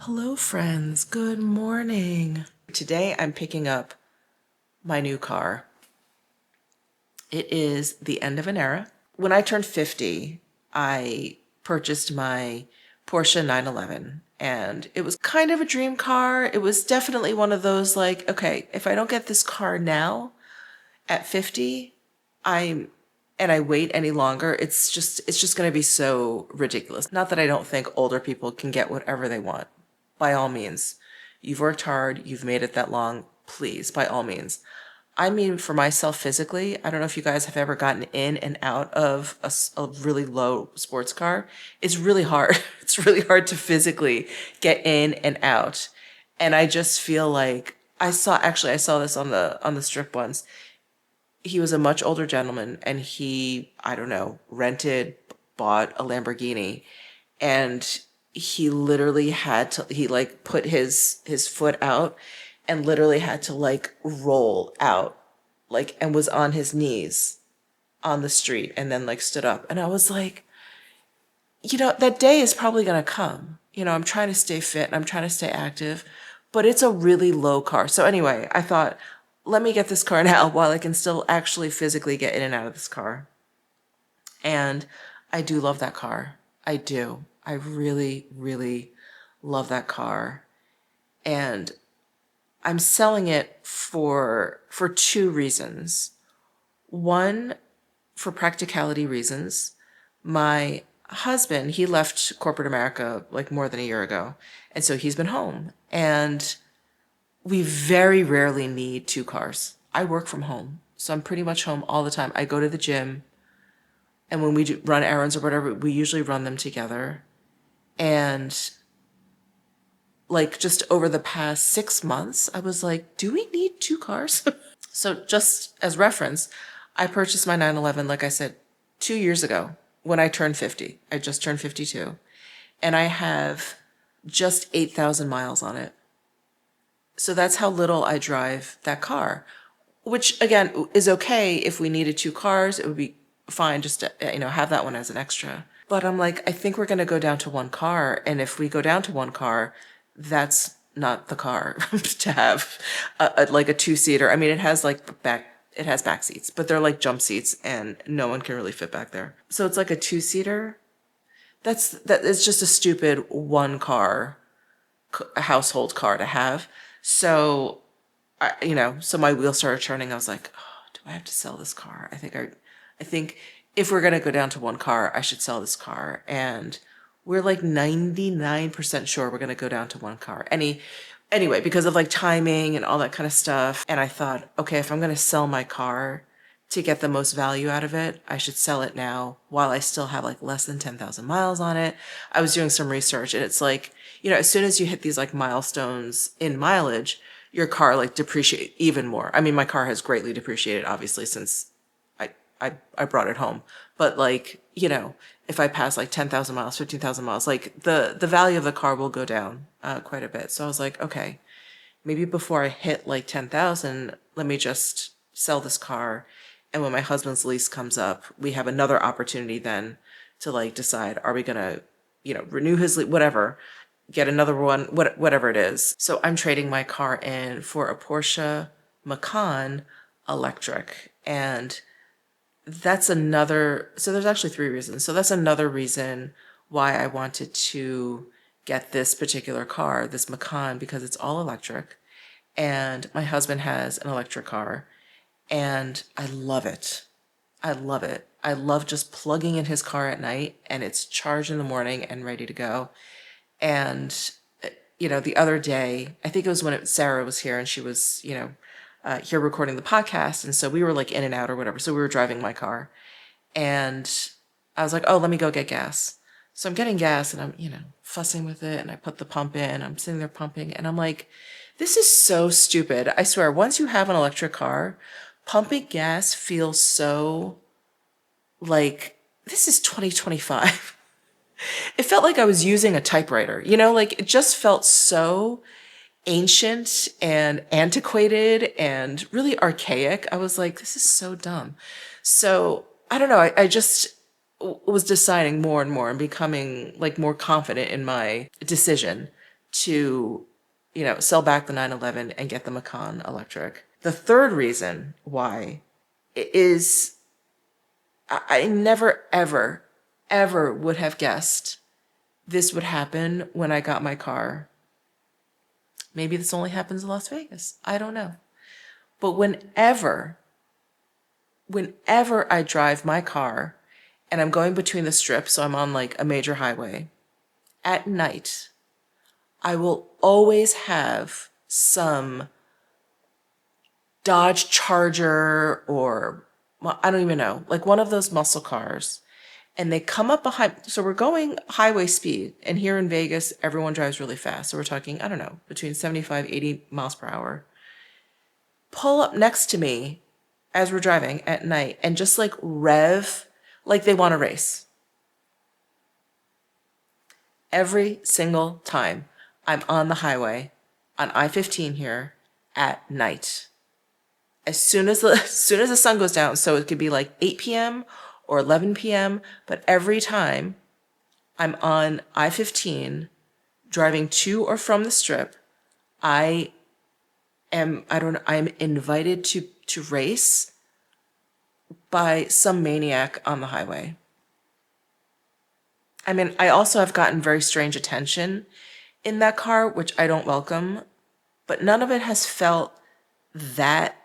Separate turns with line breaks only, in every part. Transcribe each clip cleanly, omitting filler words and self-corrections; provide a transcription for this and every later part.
Hello friends, good morning. Today I'm picking up my new car. It is the end of an era. When I turned 50, I purchased my Porsche 911 and it was kind of a dream car. It was definitely one of those like, okay, if I don't get this car now at 50, I wait any longer, it's just going to be so ridiculous. Not that I don't think older people can get whatever they want. By all means. You've worked hard, you've made it that long, please, by all means. I mean, for myself physically, I don't know if you guys have ever gotten in and out of a really low sports car. It's really hard. It's really hard to physically get in and out. And I just feel like I saw this on the strip once. He was a much older gentleman and he, I don't know, bought a Lamborghini, and he literally had to, he like put his foot out and literally had to like roll out, like, and was on his knees on the street and then like stood up. And I was like, that day is probably going to come. I'm trying to stay fit and I'm trying to stay active, but it's a really low car. So anyway, I thought, let me get this car now while I can still actually physically get in and out of this car. And I do love that car. I do. I really, really love that car. And I'm selling it for two reasons. One, for practicality reasons. My husband, he left corporate America like more than a year ago. And so he's been home. And we very rarely need two cars. I work from home, so I'm pretty much home all the time. I go to the gym, and when we do run errands or whatever, we usually run them together. And like just over the past 6 months, I was like, do we need two cars? So just as reference, I purchased my 911, like I said, 2 years ago when I turned 50. I just turned 52. And I have just 8,000 miles on it. So that's how little I drive that car, which again is okay. If we needed two cars, it would be fine just to, have that one as an extra. But I'm like, I think we're going to go down to one car. And if we go down to one car, that's not the car to have like a two-seater. I mean, it has back seats, but they're like jump seats and no one can really fit back there. So it's like a two-seater. It's just a stupid one car, a household car to have. So, so my wheels started turning. I was like, oh, do I have to sell this car? I think if we're going to go down to one car, I should sell this car. And we're like 99% sure we're going to go down to one car. Anyway, because of like timing and all that kind of stuff. And I thought, okay, if I'm going to sell my car to get the most value out of it, I should sell it now while I still have like less than 10,000 miles on it. I was doing some research and it's like, as soon as you hit these like milestones in mileage, your car like depreciate even more. I mean, my car has greatly depreciated, obviously, since I brought it home. But like, if I pass like 10,000 miles, 15,000 miles, like the value of the car will go down quite a bit. So I was like, okay, maybe before I hit like 10,000, let me just sell this car. And when my husband's lease comes up, we have another opportunity then to like decide, are we going to, renew his lease, whatever, get another one, whatever it is. So I'm trading my car in for a Porsche Macan electric. And that's so there's actually 3 reasons. So that's another reason why I wanted to get this particular car, this Macan, because it's all electric. And my husband has an electric car and I love it. I love it. I love just plugging in his car at night and it's charged in the morning and ready to go. And, the other day, I think it was when Sarah was here and she was, here recording the podcast. And so we were like in and out or whatever. So we were driving my car and I was like, oh, let me go get gas. So I'm getting gas and I'm, fussing with it. And I put the pump in, I'm sitting there pumping and I'm like, this is so stupid. I swear, once you have an electric car, pumping gas feels so like, this is 2025. It felt like I was using a typewriter, like it just felt so ancient and antiquated and really archaic. I was like, this is so dumb. So I don't know. I just was deciding more and more and becoming like more confident in my decision to, sell back the 911 and get the Macan electric. The third reason why is I never, ever, ever would have guessed this would happen when I got my car. Maybe this only happens in Las Vegas. I don't know. But whenever I drive my car and I'm going between the strips, so I'm on like a major highway, at night, I will always have some Dodge Charger or I don't even know, like one of those muscle cars. And they come up behind, so we're going highway speed. And here in Vegas, everyone drives really fast. So we're talking, I don't know, between 75, 80 miles per hour. Pull up next to me as we're driving at night and just like rev like they want to race. Every single time I'm on the highway on I-15 here at night. As soon as the sun goes down, so it could be like 8 p.m. or 11 p.m., but every time I'm on I-15 driving to or from the strip, I am invited to race by some maniac on the highway. I mean, I also have gotten very strange attention in that car, which I don't welcome, but none of it has felt that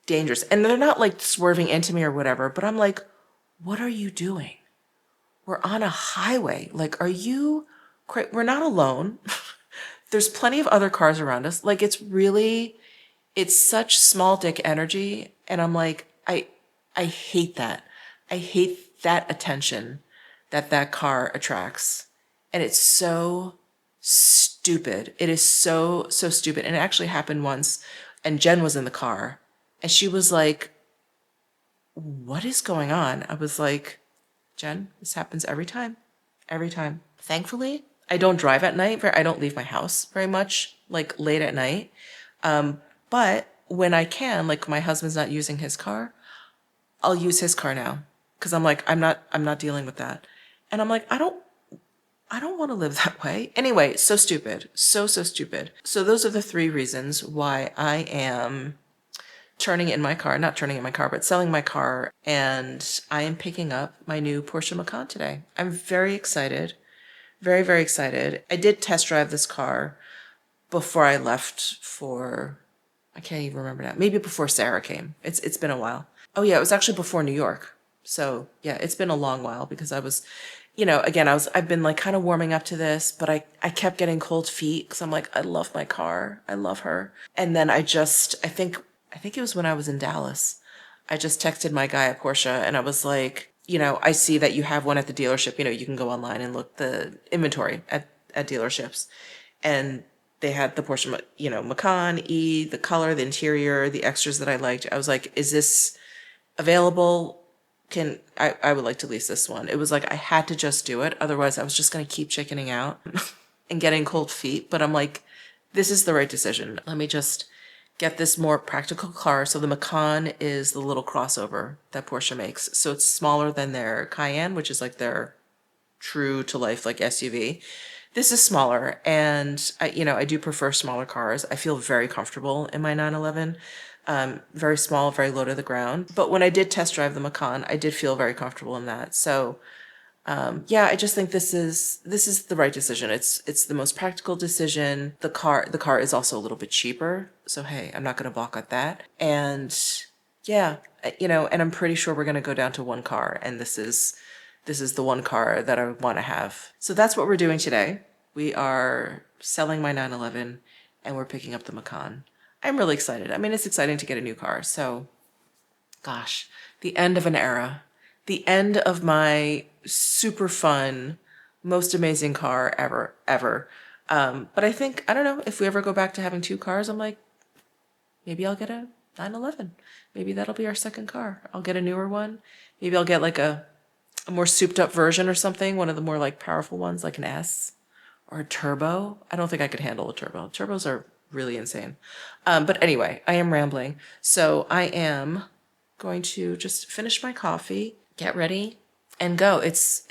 dangerous. And they're not like swerving into me or whatever, but I'm like, what are you doing? We're on a highway. Like, are you crazy? We're not alone. There's plenty of other cars around us. Like, it's such small dick energy. And I'm like, I hate that. I hate that attention that car attracts. And it's so stupid. It is so, so stupid. And it actually happened once. And Jen was in the car. And she was like, what is going on? I was like, Jen, this happens every time. Every time. Thankfully, I don't drive at night. I don't leave my house very much, like late at night. But when I can, like my husband's not using his car, I'll use his car now. Cause I'm like, I'm not dealing with that. And I'm like, I don't want to live that way. Anyway, so stupid. So stupid. So those are the three reasons why I am not turning in my car, but selling my car. And I am picking up my new Porsche Macan today. I'm very excited. Very, very excited. I did test drive this car before I left I can't even remember now. Maybe before Sarah came. It's been a while. Oh yeah, it was actually before New York. So yeah, it's been a long while because I was, again, I've been like kind of warming up to this, but I kept getting cold feet because I'm like, I love my car. I love her. And then I think it was when I was in Dallas. I just texted my guy at Porsche and I was like, I see that you have one at the dealership. You can go online and look the inventory at dealerships. And they had the Porsche, Macan E, the color, the interior, the extras that I liked. I was like, is this available? I would like to lease this one. It was like, I had to just do it. Otherwise I was just going to keep chickening out and getting cold feet. But I'm like, this is the right decision. Let me just get this more practical car. So the Macan is the little crossover that Porsche makes. So it's smaller than their Cayenne, which is like their true to life, like SUV. This is smaller. And I do prefer smaller cars. I feel very comfortable in my 911. Very small, very low to the ground. But when I did test drive the Macan, I did feel very comfortable in that. So yeah, I just think this is the right decision. It's the most practical decision. The car is also a little bit cheaper. So hey, I'm not going to balk at that. And yeah, and I'm pretty sure we're going to go down to one car, and this is the one car that I want to have. So that's what we're doing today. We are selling my 911 and we're picking up the Macan. I'm really excited. I mean, it's exciting to get a new car. So gosh, the end of an era. The end of my super fun, most amazing car ever. But I think, I don't know, if we ever go back to having two cars, I'm like, maybe I'll get a 911. Maybe that'll be our second car. I'll get a newer one. Maybe I'll get like a more souped up version or something. One of the more like powerful ones, like an S or a turbo. I don't think I could handle a turbo. Turbos are really insane. But anyway, I am rambling. So I am going to just finish my coffee, get ready, and go. It's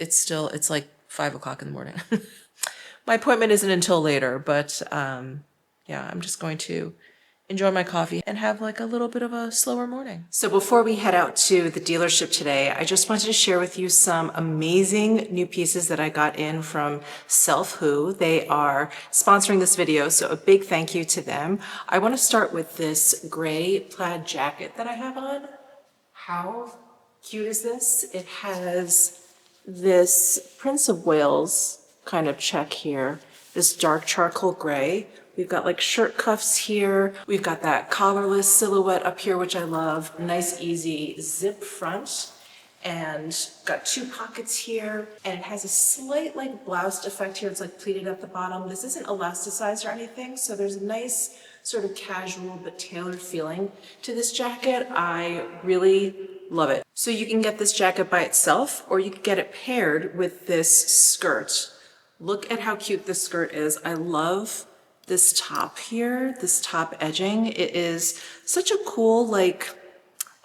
like 5 o'clock in the morning. My appointment isn't until later, but yeah, I'm just going to enjoy my coffee and have like a little bit of a slower morning. So before we head out to the dealership today, I just wanted to share with you some amazing new pieces that I got in from Selfwho. They are sponsoring this video, so a big thank you to them. I want to start with this gray plaid jacket that I have on. How cute is this? It has this Prince of Wales kind of check here, this dark charcoal gray. We've got like shirt cuffs here. We've got that collarless silhouette up here, which I love. Nice, easy zip front. And got 2 pockets here. And it has a slight like bloused effect here. It's like pleated at the bottom. This isn't elasticized or anything, so there's a nice sort of casual but tailored feeling to this jacket. I really love it. So you can get this jacket by itself, or you can get it paired with this skirt. Look at how cute this skirt is. I love this top here, this top edging. It is such a cool, like,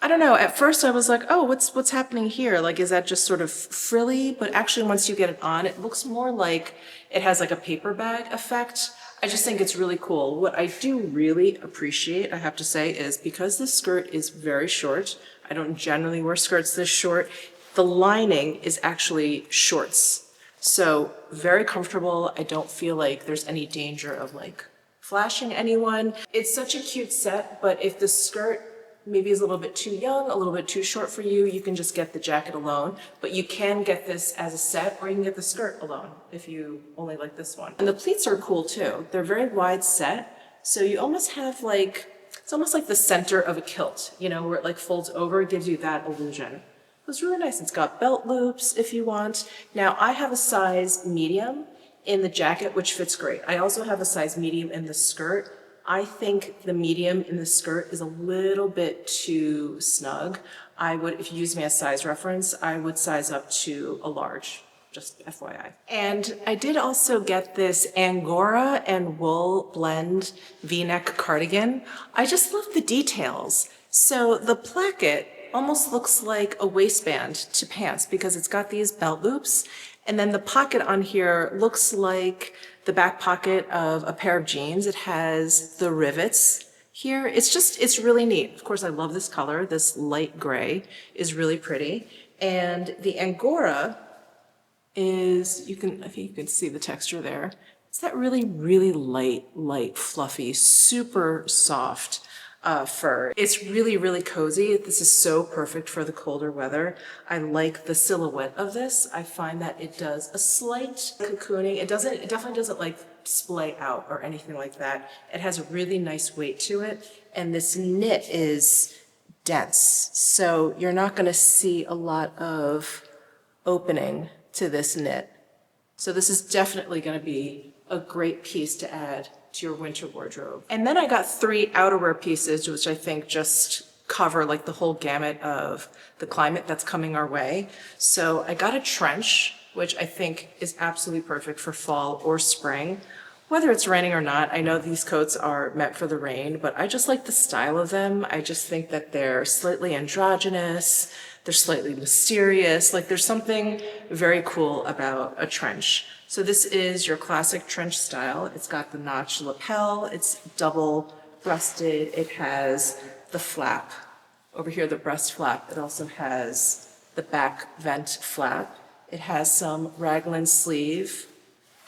I don't know, at first I was like, oh, what's happening here? Like, is that just sort of frilly? But actually once you get it on, it looks more like it has like a paper bag effect. I just think it's really cool. What I do really appreciate, I have to say, is because this skirt is very short, I don't generally wear skirts this short, the lining is actually shorts. So very comfortable. I don't feel like there's any danger of like flashing anyone. It's such a cute set, but if the skirt maybe is a little bit too young, a little bit too short for you, you can just get the jacket alone. But you can get this as a set, or you can get the skirt alone if you only like this one. And the pleats are cool too. They're very wide set, so you almost have like, it's almost like the center of a kilt, you know, where it like folds over, gives you that illusion. It's really nice. It's got belt loops if you want. Now I have a size medium in the jacket, which fits great. I also have a size medium in the skirt. I think the medium in the skirt is a little bit too snug. I would, if you use me as size reference, I would size up to a large, just FYI. And I did also get this Angora and wool blend V-neck cardigan. I just love the details. So the placket almost looks like a waistband to pants because it's got these belt loops. And then the pocket on here looks like the back pocket of a pair of jeans. It has the rivets here. It's really neat. Of course, I love this color. This light gray is really pretty. And the Angora is, I think you can see the texture there. It's that really, really light, fluffy, super soft fur. It's really, really cozy. This is so perfect for the colder weather. I like the silhouette of this. I find that it does a slight cocooning. It definitely doesn't like splay out or anything like that. It has a really nice weight to it. And this knit is dense. So you're not gonna see a lot of opening to this knit. So this is definitely gonna be a great piece to add to your winter wardrobe. And then I got 3 outerwear pieces, which I think just cover like the whole gamut of the climate that's coming our way. So I got a trench, which I think is absolutely perfect for fall or spring. Whether it's raining or not, I know these coats are meant for the rain, but I just like the style of them. I just think that they're slightly androgynous, they're slightly mysterious, like there's something very cool about a trench. So this is your classic trench style. It's got the notched lapel, it's double breasted, it has the flap. Over here, the breast flap, it also has the back vent flap. It has some raglan sleeve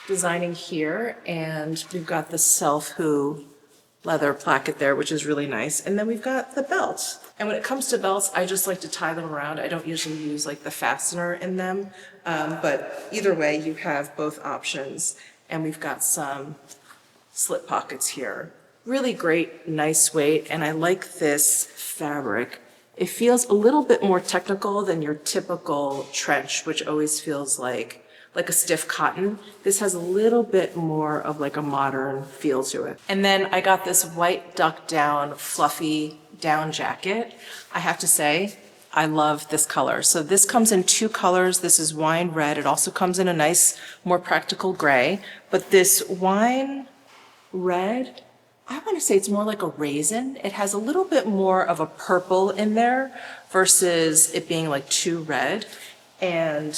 designing here, and we've got the Selfwho leather placket there, which is really nice. And then we've got the belt. And when it comes to belts, I just like to tie them around. I don't usually use like the fastener in them, but either way, you have both options. And we've got some slip pockets here. Really great, nice weight, and I like this fabric. It feels a little bit more technical than your typical trench, which always feels like a stiff cotton. This has a little bit more of like a modern feel to it. And then I got this white duck down fluffy down jacket. I have to say, I love this color. So this comes in 2 colors. This is wine red. It also comes in a nice, more practical gray. But this wine red, I want to say it's more like a raisin. It has a little bit more of a purple in there versus it being like too red. And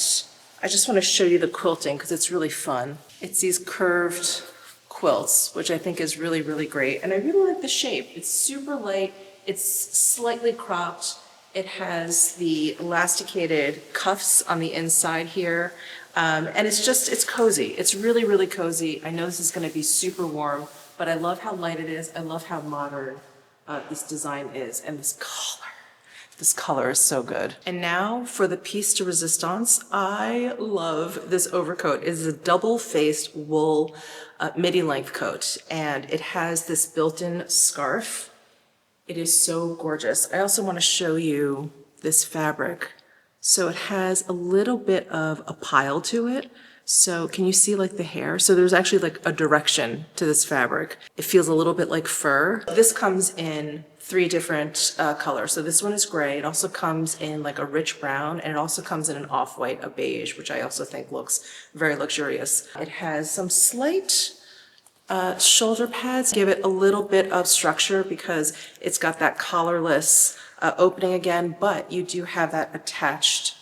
I just want to show you the quilting because it's really fun. It's these curved quilts, which I think is really, really great. And I really like the shape. It's super light. It's slightly cropped. It has the elasticated cuffs on the inside here. And it's cozy. It's really, really cozy. I know this is going to be super warm, but I love how light it is. I love how modern this design is. And this color. This color is so good. And now for the piece de resistance. I love this overcoat. It is a double-faced wool midi-length coat, and it has this built-in scarf. It is so gorgeous. I also want to show you this fabric. So it has a little bit of a pile to it. So can you see like the hair? So there's actually like a direction to this fabric. It feels a little bit like fur. This comes in 3 different colors. So this one is gray. It also comes in like a rich brown, and it also comes in an off-white, a beige, which I also think looks very luxurious. It has some slight shoulder pads, give it a little bit of structure because it's got that collarless opening again, but you do have that attached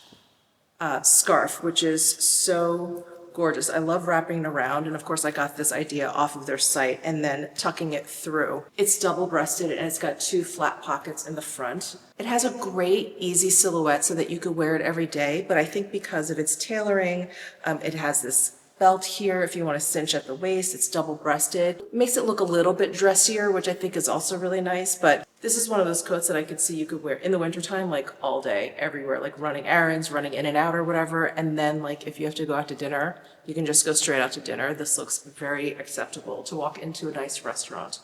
scarf, which is so gorgeous. I love wrapping it around, and of course I got this idea off of their site and then tucking it through. It's double-breasted and it's got 2 flat pockets in the front. It has a great easy silhouette so that you could wear it every day, but I think because of its tailoring, it has this belt here if you want to cinch at the waist. It's double-breasted. Makes it look a little bit dressier, which I think is also really nice, but this is one of those coats that I could see you could wear in the wintertime, like all day, everywhere, like running errands, running in and out or whatever. And then like if you have to go out to dinner, you can just go straight out to dinner. This looks very acceptable to walk into a nice restaurant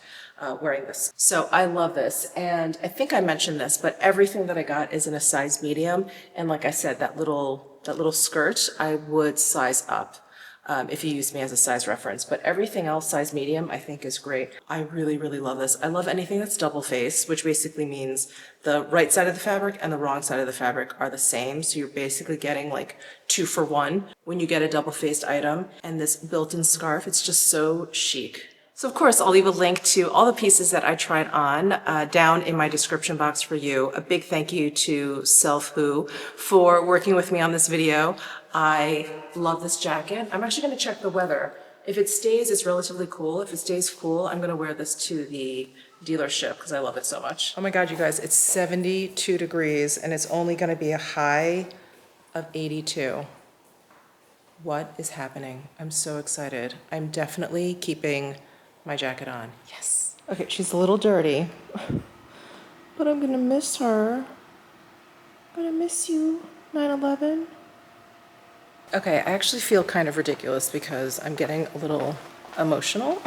wearing this. So I love this. And I think I mentioned this, but everything that I got is in a size medium. And like I said, that little skirt, I would size up. If you use me as a size reference, but everything else size medium I think is great. I really, really love this. I love anything that's double face, which basically means the right side of the fabric and the wrong side of the fabric are the same. So you're basically getting like 2 for 1 when you get a double faced item. And this built-in scarf, it's just so chic. So of course, I'll leave a link to all the pieces that I tried on down in my description box for you. A big thank you to Selfwho for working with me on this video. I love this jacket. I'm actually going to check the weather. If it stays, it's relatively cool. If it stays cool, I'm going to wear this to the dealership because I love it so much. Oh my God, you guys, it's 72 degrees and it's only going to be a high of 82. What is happening? I'm so excited. I'm definitely keeping my jacket on. Yes. Okay, she's a little dirty, but I'm going to miss her. I'm going to miss you, 9/11. Okay, I actually feel kind of ridiculous because I'm getting a little emotional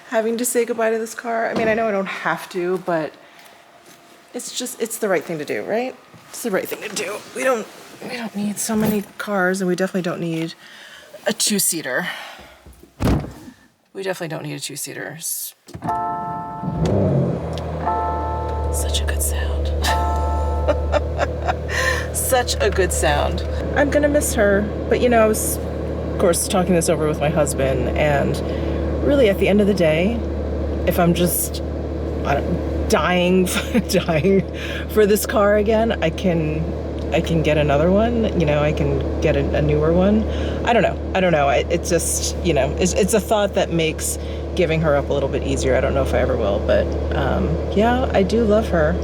having to say goodbye to this car. I mean, I know I don't have to, but it's the right thing to do, right? It's the right thing to do. We don't need so many cars, and we definitely don't need a 2-seater. We definitely don't need a 2-seater. Such a good sound. Such a good sound. I'm gonna miss her, but you know, I was, of course, talking this over with my husband, and really at the end of the day, if I'm just dying for this car again, I can get another one, you know, I can get a newer one. I don't know. It's just, you know, it's a thought that makes giving her up a little bit easier. I don't know if I ever will, but yeah, I do love her.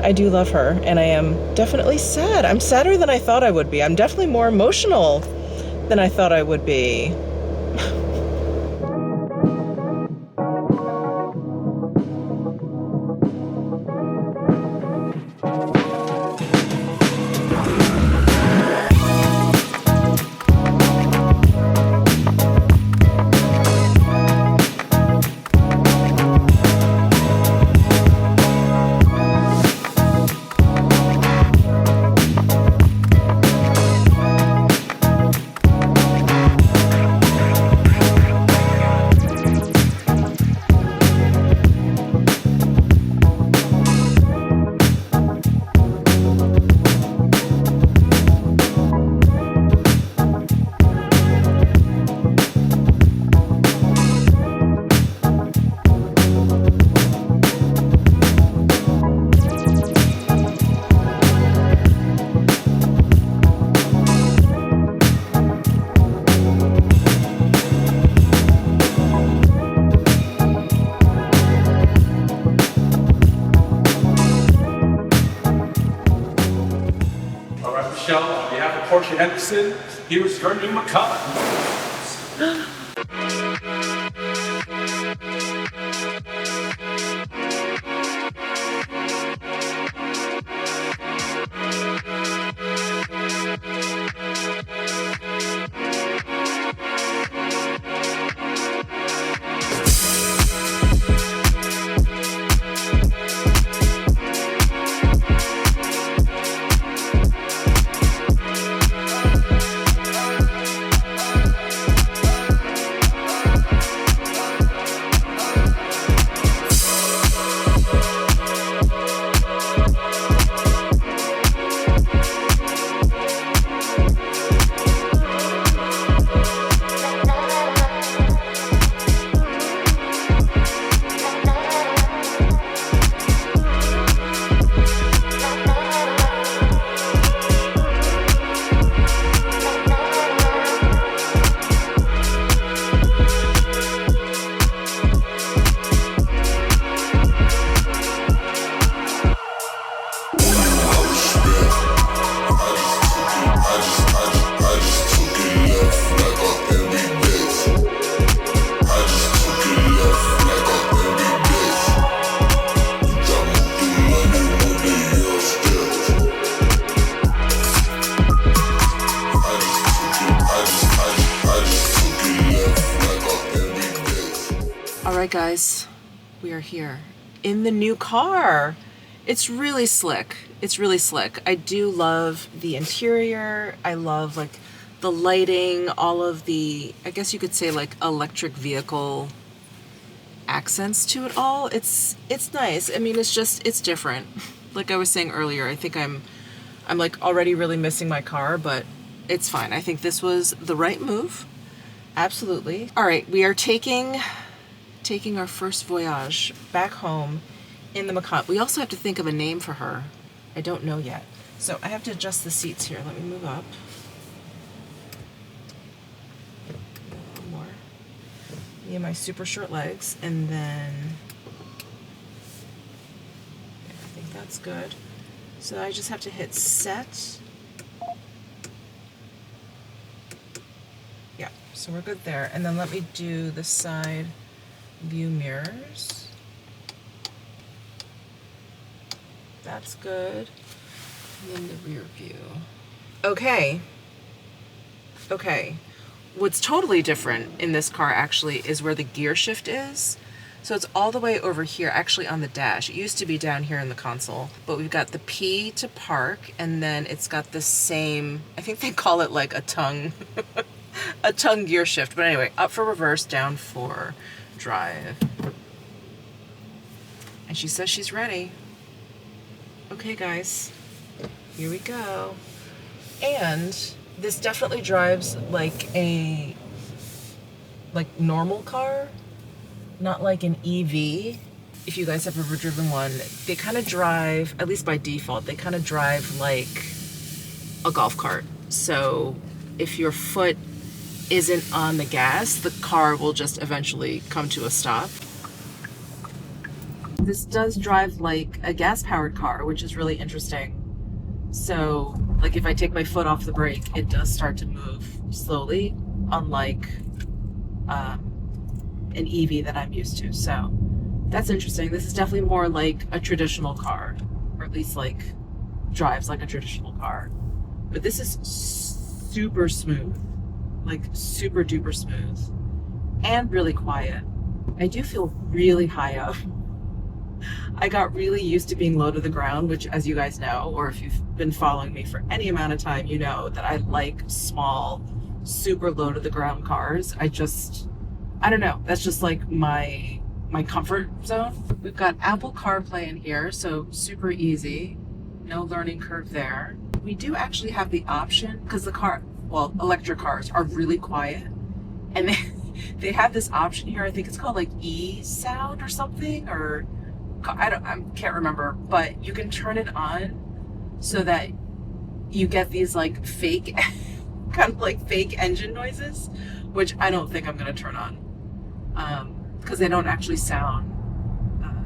And I am definitely sad. I'm sadder than I thought I would be. I'm definitely more emotional than I thought I would be.
Michelle, on behalf of Portia Henderson, here's your new Macabre.
Alright guys, we are here in the new car. It's really slick. It's really slick. I do love the interior. I love like the lighting, all of the, I guess you could say like electric vehicle accents to it all. It's nice. I mean, it's different. Like I was saying earlier, I think I'm like already really missing my car, but it's fine. I think this was the right move. Absolutely. All right, we are taking our first voyage back home in the Macabre. We also have to think of a name for her. I don't know yet. So I have to adjust the seats here. Let me move up. More. Me and my super short legs. And then I think that's good. So I just have to hit set. Yeah, so we're good there. And then let me do the side view mirrors. That's good. And then the rear view. Okay. What's totally different in this car actually is where the gear shift is. So it's all the way over here, actually on the dash. It used to be down here in the console, but we've got the P to park, and then it's got the same, I think they call it like a tongue, a tongue gear shift. But anyway, up for reverse, down for drive. And she says she's ready. Okay guys, here we go. And this definitely drives like a normal car, not like an EV. If you guys have ever driven one, they kind of drive, at least by default, they kind of drive like a golf cart. So if your foot isn't on the gas, the car will just eventually come to a stop. This does drive like a gas-powered car, which is really interesting. So, like if I take my foot off the brake, it does start to move slowly, unlike an EV that I'm used to. So that's interesting. This is definitely more like a traditional car, or at least like drives like a traditional car. But this is super smooth, like super duper smooth, and really quiet. I do feel really high up. I got really used to being low to the ground, which, as you guys know, or if you've been following me for any amount of time, you know that I like small, super low to the ground cars. I don't know. That's just like my comfort zone. We've got Apple CarPlay in here, so super easy. No learning curve there. We do actually have the option, because electric cars are really quiet, and they have this option here. I think it's called like E-Sound or something, or I can't remember, but you can turn it on so that you get these like fake, kind of like fake engine noises, which I don't think I'm going to turn on, because they don't actually sound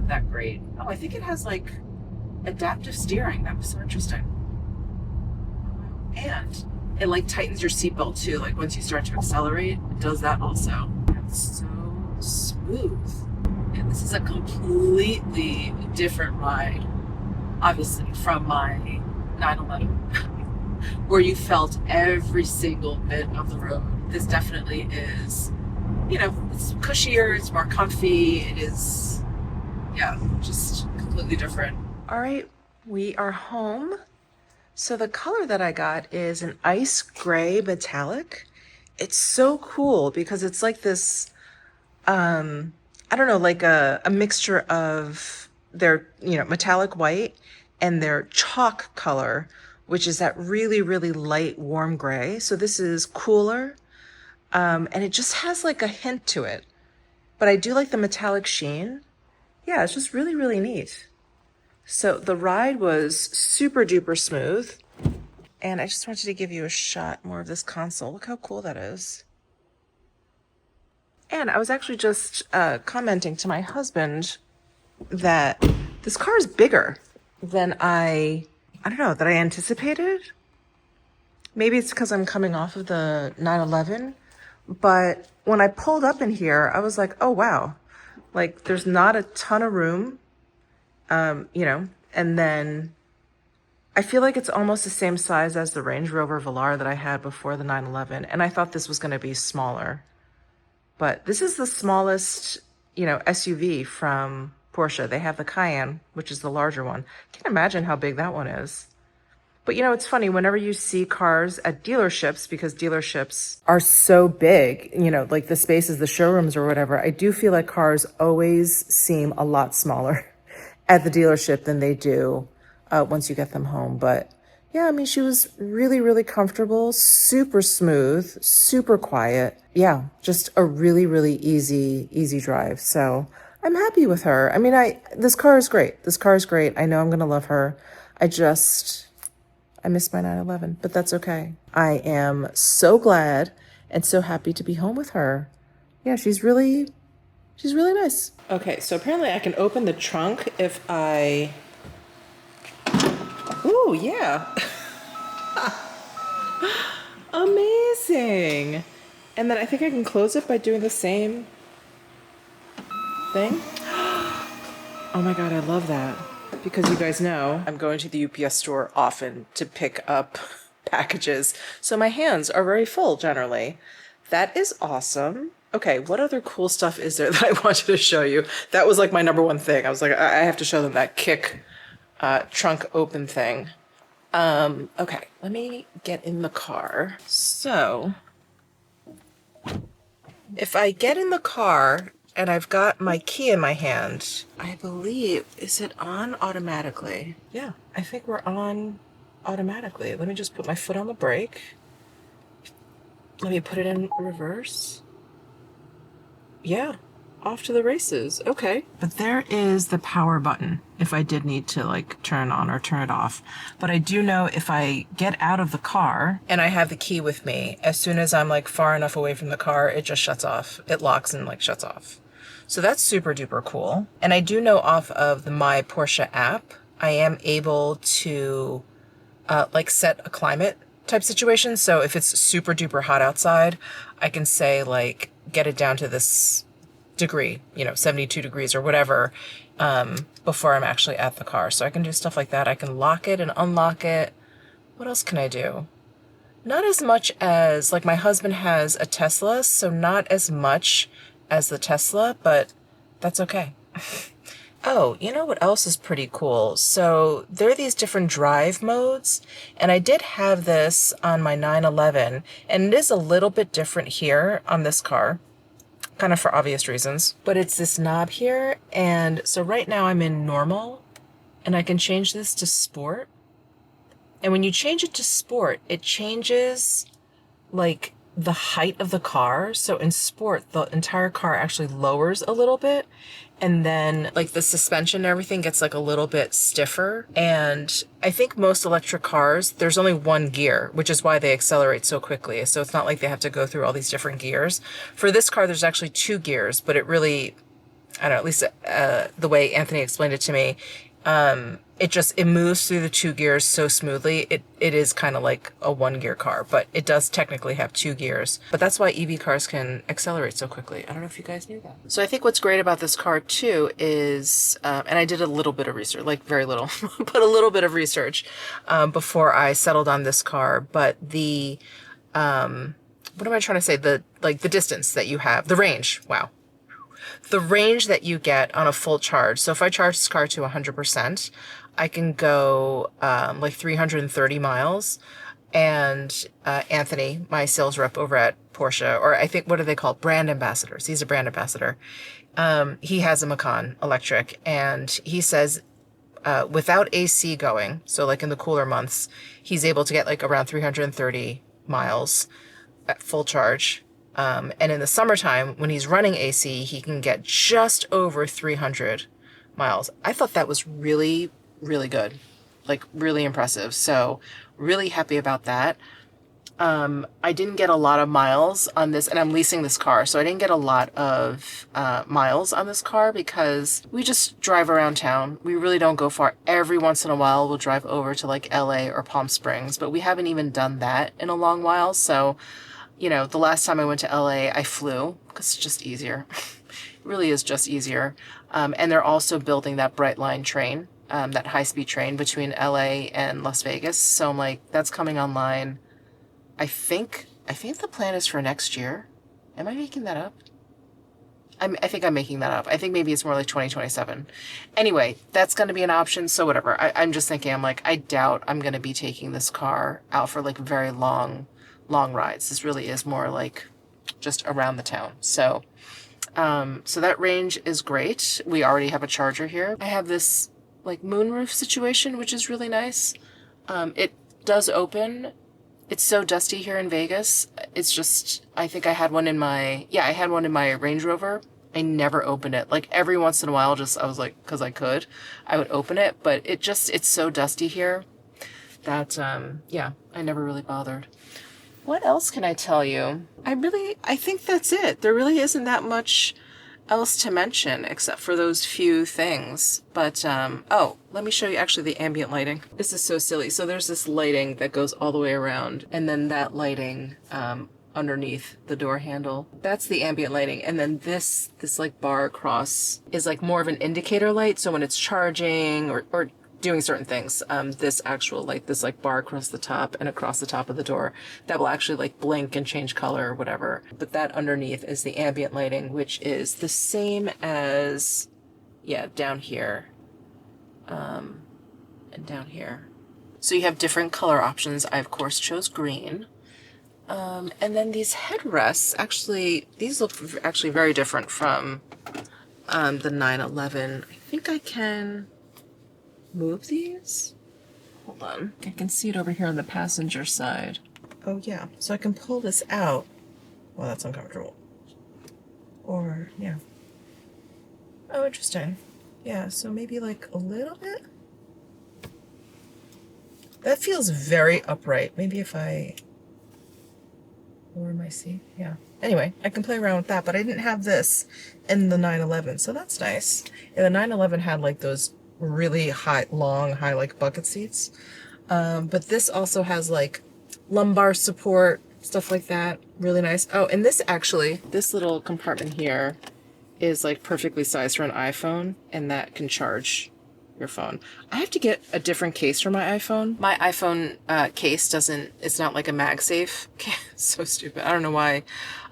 that great. Oh, I think it has like adaptive steering. That was so interesting. And it like tightens your seatbelt too. Like once you start to accelerate, it does that also. It's so smooth. And this is a completely different ride, obviously, from my 911, where you felt every single bit of the road. This definitely is, you know, it's cushier, it's more comfy, it is, yeah, just completely different. All right, we are home. So the color that I got is an ice gray metallic. It's so cool because it's like this, I don't know, like a mixture of their, you know, metallic white and their chalk color, which is that really, really light, warm gray. So this is cooler, and it just has like a hint to it. But I do like the metallic sheen. Yeah, it's just really, really neat. So the ride was super duper smooth. And I just wanted to give you a shot more of this console. Look how cool that is. And I was actually just commenting to my husband that this car is bigger than I don't know, that I anticipated. Maybe it's because I'm coming off of the 911, but when I pulled up in here, I was like, oh wow, like there's not a ton of room, you know, and then I feel like it's almost the same size as the Range Rover Velar that I had before the 911, and I thought this was going to be smaller. But this is the smallest, you know, SUV from Porsche. They have the Cayenne, which is the larger one. Can't imagine how big that one is. But you know, it's funny, whenever you see cars at dealerships, because dealerships are so big, you know, like the spaces, the showrooms or whatever, I do feel like cars always seem a lot smaller at the dealership than they do once you get them home. But yeah, I mean, she was really, really comfortable, super smooth, super quiet. Yeah, just a really, really easy drive. So I'm happy with her. I mean, this car is great. This car is great. I know I'm going to love her. I missed my 911, but that's okay. I am so glad and so happy to be home with her. Yeah, she's really nice. Okay, so apparently I can open the trunk if I... Ooh, yeah. Amazing. And then I think I can close it by doing the same thing. Oh my God, I love that. Because you guys know, I'm going to the UPS store often to pick up packages. So my hands are very full generally. That is awesome. Okay, what other cool stuff is there that I wanted to show you? That was like my number one thing. I was like, I have to show them that kick trunk open thing. Okay, let me get in the car. So, if I get in the car and I've got my key in my hand, I believe, is it on automatically? Yeah, I think we're on automatically. Let me just put my foot on the brake. Let me put it in reverse. Yeah, off to the races. Okay. But there is the power button if I did need to like turn on or turn it off. But I do know if I get out of the car and I have the key with me, as soon as I'm like far enough away from the car, it just shuts off. It locks and like shuts off. So that's super duper cool. And I do know off of the My Porsche app, I am able to like set a climate type situation. So if it's super duper hot outside, I can say like, get it down to this degree, you know, 72 degrees or whatever, before I'm actually at the car. So I can do stuff like that. I can lock it and unlock it. What else can I do? Not as much as, like my husband has a Tesla, so not as much as the Tesla, but that's okay. Oh, you know what else is pretty cool? So there are these different drive modes, and I did have this on my 911, and it is a little bit different here on this car, kind of for obvious reasons, but it's this knob here, and so right now I'm in normal, and I can change this to sport, and when you change it to sport, it changes like the height of the car. So in sport, the entire car actually lowers a little bit, and then like the suspension and everything gets like a little bit stiffer. And I think most electric cars, there's only one gear, which is why they accelerate so quickly. So it's not like they have to go through all these different gears. For this car, there's actually two gears, but it really, I don't know, at least the way Anthony explained it to me, it moves through the 2 gears so smoothly. It is kind of like a 1-gear car, but it does technically have 2 gears. But that's why EV cars can accelerate so quickly. I don't know if you guys knew that. So I think what's great about this car too is, and I did a little bit of research, like very little, but a little bit of research before I settled on this car. But the, what am I trying to say? The distance that you have, the range. Wow. The range that you get on a full charge. So if I charge this car to 100%, I can go like 330 miles. And Anthony, my sales rep over at Porsche, or I think, what are they called? Brand ambassadors. He's a brand ambassador. He has a Macan electric, and he says without AC going, so like in the cooler months, he's able to get like around 330 miles at full charge. And in the summertime, when he's running AC, he can get just over 300 miles. I thought that was really, really good, like really impressive. So really happy about that. I didn't get a lot of miles on this, and I'm leasing this car, so I didn't get a lot of miles on this car because we just drive around town. We really don't go far. Every once in a while, we'll drive over to like LA or Palm Springs, but we haven't even done that in a long while. So, you know, the last time I went to LA, I flew because it's just easier. It really is just easier. And they're also building that Bright Line train, that high-speed train between LA and Las Vegas. So I'm like, that's coming online. I think the plan is for next year. Am I making that up? I think I'm making that up. I think maybe it's more like 2027. Anyway, that's going to be an option. So whatever. I'm just thinking, I'm like, I doubt I'm going to be taking this car out for like very long rides. This really is more like just around the town. So, so that range is great. We already have a charger here. I have this like moonroof situation, which is really nice. It does open. It's so dusty here in Vegas. It's just, I think I had one in my Range Rover. I never opened it. Like every once in a while, I was like, cause I would open it, but it's so dusty here that, yeah, I never really bothered. What else can I tell you? I think that's it. There really isn't that much else to mention except for those few things. But, oh, let me show you actually the ambient lighting. This is so silly. So there's this lighting that goes all the way around, and then that lighting, underneath the door handle. That's the ambient lighting. And then this like bar across is like more of an indicator light. So when it's charging or doing certain things, this actual like this like bar across the top and across the top of the door that will actually like blink and change color or whatever. But that underneath is the ambient lighting, which is the same as, yeah, down here, and down here. So you have different color options. I of course chose green. And then these headrests, actually, these look actually very different from the 911. I think I can move these. Hold on. I can see it over here on the passenger side. Oh yeah, so I can pull this out. Well, that's uncomfortable. Or, yeah. Oh, interesting. Yeah, so maybe like a little bit. That feels very upright. Maybe if I lower my seat. Yeah. Anyway, I can play around with that, but I didn't have this in the 911, so that's nice. Yeah, the 911 had like those really long, high like bucket seats. But this also has like lumbar support, stuff like that. Really nice. Oh, and this little compartment here is like perfectly sized for an iPhone, and that can charge your phone. I have to get a different case for my iPhone. My iPhone case it's not like a MagSafe. So stupid. I don't know why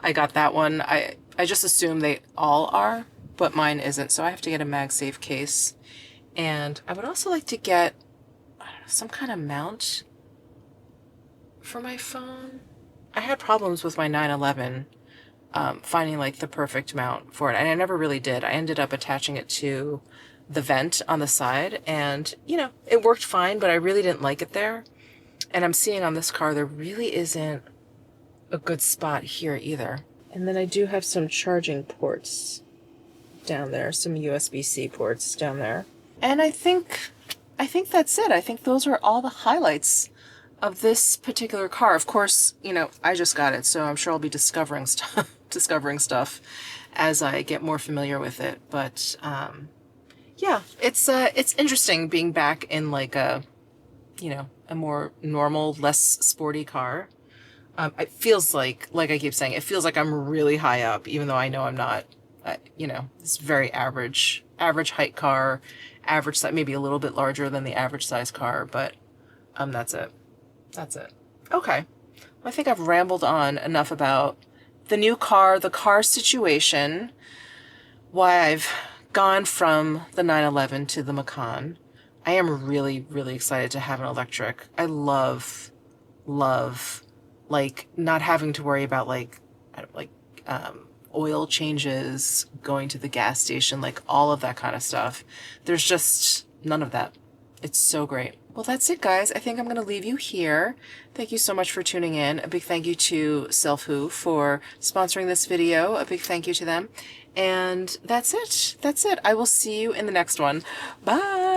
I got that one. I just assume they all are, but mine isn't. So I have to get a MagSafe case. And I would also like to get, I don't know, some kind of mount for my phone. I had problems with my 911 finding like the perfect mount for it. And I never really did. I ended up attaching it to the vent on the side, and you know, it worked fine, but I really didn't like it there. And I'm seeing on this car, there really isn't a good spot here either. And then I do have some charging ports down there, some USB-C ports down there. And I think that's it. I think those are all the highlights of this particular car. Of course, you know, I just got it, so I'm sure I'll be discovering stuff as I get more familiar with it. But yeah, it's interesting being back in like a, you know, a more normal, less sporty car. It feels like I keep saying, it feels like I'm really high up, even though I know I'm not. You know, it's very average height car, average size, maybe a little bit larger than the average size car, but that's it. That's it. Okay. Well, I think I've rambled on enough about the new car, the car situation, why I've gone from the 911 to the Macan. I am really, really excited to have an electric. I love, like, not having to worry about, like, oil changes, going to the gas station, like, all of that kind of stuff. There's just none of that. It's so great. Well, that's it, guys. I think I'm going to leave you here. Thank you so much for tuning in. A big thank you to Selfwho for sponsoring this video. A big thank you to them. And that's it. That's it. I will see you in the next one. Bye.